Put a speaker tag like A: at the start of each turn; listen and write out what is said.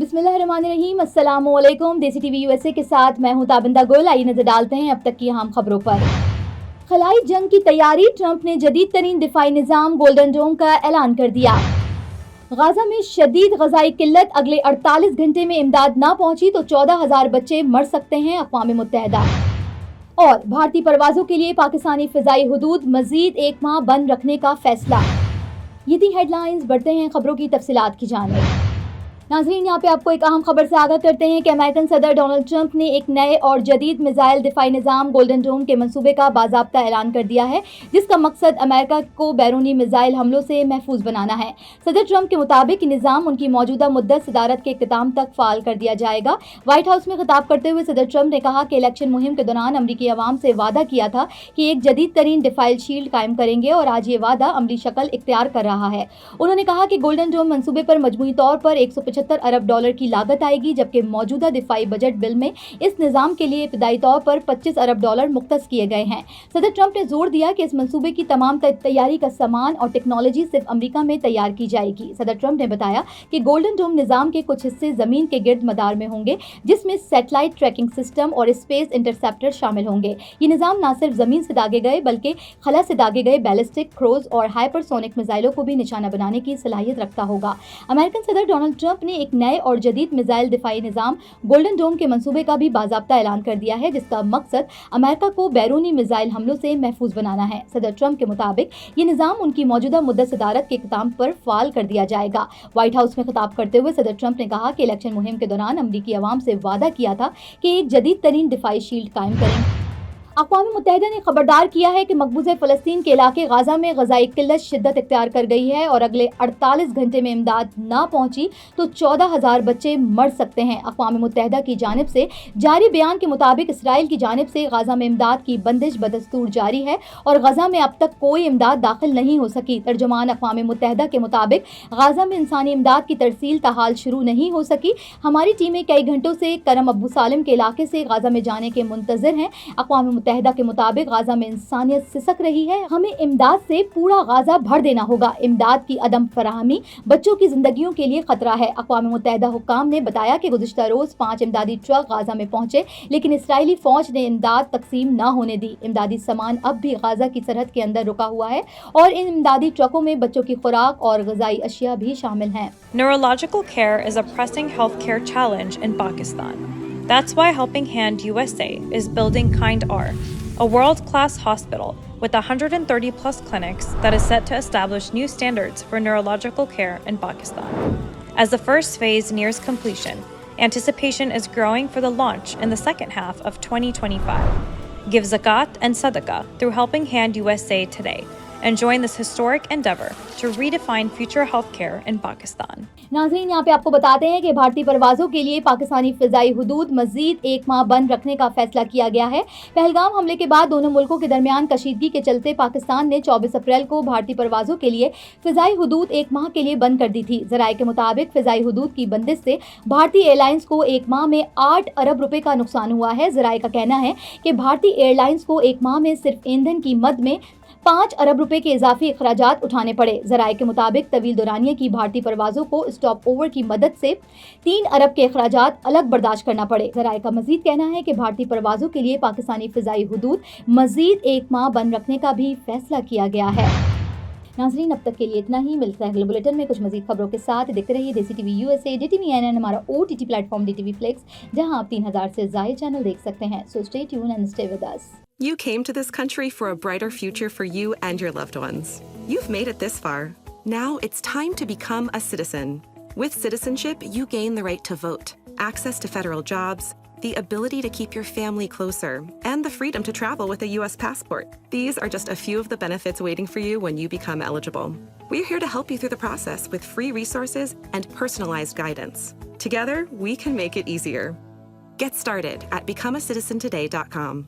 A: बिस्मिल्लाहिर्रहमानिर्रहीम, अस्सलामुअलैकुम। देसी टीवी यूएसए के साथ मैं हूं ताबिंदा गुल। आइए नजर डालते हैं अब तक की अहम खबरों पर। खलाई जंग की तैयारी, ट्रंप ने जदीद तरीन दिफाई निज़ाम गोल्डन डोम का ऐलान कर दिया। गाजा में शदीद गजाई किल्लत, अगले 48 घंटे में इमदाद ना पहुंची तो 14,000 बच्चे मर सकते हैं, अक़वाम मुत्तहिदा। और भारतीय परवाजों के लिए पाकिस्तानी फ़िज़ाई हुदूद मजीद एक माह बंद रखने का फैसला। ये थी हेडलाइंस। बढ़ते हैं खबरों की तफसीलात की जानिब। नाज़रीन, यहाँ पे आपको एक अहम खबर से आगाह करते हैं कि अमेरिकन सदर डोनाल्ड ट्रंप ने एक नए और जदीद मिसाइल दिफाई निज़ाम गोल्डन डोम के मंसूबे का बाज़ाब्ता ऐलान कर दिया है, जिसका मकसद अमेरिका को बैरूनी मिसाइल हमलों से महफूज बनाना है। सदर ट्रंप के मुताबिक निज़ाम उनकी मौजूदा मुद्दत सदारत के इख्तिताम तक फ़ाल कर दिया जाएगा। व्हाइट हाउस में खिताब करते हुए सदर ट्रंप ने कहा कि इलेक्शन मुहिम के दौरान अमरीकी अवाम से वादा किया था कि एक जदीद तरीन डिफाइल शील्ड कायम करेंगे और आज ये वादा अमली शक्ल इख्तियार कर रहा है। उन्होंने कहा कि गोल्डन डोम मंसूबे पर मजमूई तौर पर 175 अरब डॉलर की लागत आएगी, जबकि मौजूदा दिफाई बजट बिल में इस निज़ाम के लिए इब्तदाई तौर पर 25 अरब डॉलर मुख्तस किए गए हैं। सदर ट्रंप ने जोर दिया कि इस मंसूबे की तमाम तैयारी का सामान और टेक्नोलॉजी सिर्फ अमेरिका में तैयार की जाएगी। सदर ट्रंप ने बताया कि गोल्डन डोम निज़ाम के कुछ हिस्से जमीन के गिर्द मदार में होंगे, जिसमें सैटेलाइट ट्रैकिंग सिस्टम और स्पेस इंटरसेप्टर शामिल होंगे। ये निज़ाम न सिर्फ जमीन से दागे गए बल्कि खला से दागे गए बैलिस्टिक, क्रूज और हाइपरसोनिक मिसाइलों को भी निशाना बनाने की सलाहियत रखता होगा। अमेरिकन सदर डोनाल्ड ट्रंप ने एक नए और जदीद मिसाइल दिफाई निज़ाम गोल्डन डोम के मंसूबे का भी बाज़ाब्ता ऐलान कर दिया है, जिसका मकसद अमेरिका को बैरूनी मिसाइल हमलों से महफूज बनाना है। सदर ट्रंप के मुताबिक ये निज़ाम उनकी मौजूदा मुद्दत सदारत के इख्तिताम पर फ़ाल कर दिया जाएगा। व्हाइट हाउस में खिताब करते हुए सदर ट्रंप ने कहा कि इलेक्शन मुहिम के दौरान अमरीकी अवाम से वादा किया था कि एक जदीद तरीन दिफाई शील्ड कायम करेंगे। अक़वाम मुत्तहिदा ने खबरदार किया है कि मकबूज़ फ़लस्तीन के इलाके गाज़ा में गज़ाई किल्लत शिद्दत इख्तियार कर गई है और अगले 48 घंटे में इमदाद ना पहुंची तो 14,000 बच्चे मर सकते हैं। अक़वाम मुत्तहिदा की जानिब से जारी बयान के मुताबिक इसराइल की जानिब से गाज़ा में इमदाद की बंदिश बदस्तूर जारी है और गाज़ा में अब तक कोई इमदाद दाखिल नहीं हो सकी। तर्जुमान अक़वाम मुत्तहिदा के मुताबिक गाज़ा में इंसानी इमदाद की तरसील ताहाल शुरू नहीं हो सकी। हमारी टीमें कई घंटों से करम अबू सालिम के इलाके से गाज़ा में जाने के मुंतज़िर हैं। अक़वाम मुत्तहिदा के मुताबिक गाज़ा में इंसानियत सिसक रही है, हमें इमदाद से पूरा गाज़ा भर देना होगा। इमदाद की अदम फराहमी बच्चों की जिंदगियों के लिए खतरा है। अक़वाम मुत्तहिदा हुक्काम ने बताया कि गुज़िश्ता रोज़ 5 इमदादी ट्रक गाज़ा में पहुंचे, लेकिन इसराइली फौज ने इमदाद तकसीम ना होने दी। इमदादी सामान अब भी गाज़ा की सरहद के अंदर रुका हुआ है और इन इमदादी ट्रकों में बच्चों की खुराक और ग़िज़ाई अशिया भी शामिल हैं।
B: Neurological care is a pressing healthcare challenge in Pakistan. That's why Helping Hand USA is building Kind R, a world-class hospital with 130 plus clinics that is set to establish new standards for neurological care in Pakistan. As the first phase nears completion, anticipation is growing for the launch in the second half of 2025. Give zakat and sadaqah through Helping Hand USA today and join this historic endeavor to redefine future healthcare in Pakistan.
A: नाज़रीन, यहाँ पे आपको बताते हैं कि भारतीय परवाज़ों के लिए पाकिस्तानी फ़िज़ाई हुदूद मज़ीद एक माह बंद रखने का फैसला किया गया है। पहलगाम हमले के बाद दोनों मुल्कों के दरमियान कशीदगी के चलते पाकिस्तान ने 24 अप्रैल को भारतीय परवाज़ों के लिए फ़िज़ाई हुदूद एक माह के लिए बंद कर दी थी। ज़राए के मुताबिक फ़िज़ाई हुदूद की बंदिश से भारतीय एयरलाइंस को एक माह में 8 अरब रुपए का नुकसान हुआ है। ज़राए का कहना है कि भारतीय एयरलाइंस को एक माह में सिर्फ ईंधन की मद में 5 अरब रुपए के इजाफी अखराजात उठाने पड़े। ज़राए के मुताबिक तवील दुरानिया की भारतीय परवाज़ों को स्टॉप ओवर की मदद से 3 अरब के अखराजात अलग बर्दाश्त करना पड़े। ज़राए का मजीद कहना है कि भारतीय परवाज़ों के लिए पाकिस्तानी फ़िज़ाई हुदूद मजीद एक माह बंद रखने का भी फैसला किया गया है। नाज़रीन, अब तक के लिए इतना ही। मिलता है अगले बुलेटिन में कुछ मजीद खबरों के साथ। देखते रहिए देसी टीवी यूएसए, DTV हमारा OTT प्लेटफॉर्म DTV फ्लिक्स, जहां आप 3000 से ज़ायद चैनल देख सकते हैं। So stay tune and stay with us.
C: You came to this country for a brighter future for you and your loved ones. You've made it this far. Now it's time to become a citizen. With citizenship, you gain the right to vote, access to federal jobs, the ability to keep your family closer, and the freedom to travel with a U.S. passport. These are just a few of the benefits waiting for you when you become eligible. We're here to help you through the process with free resources and personalized guidance. Together, we can make it easier. Get started at becomeacitizentoday.com.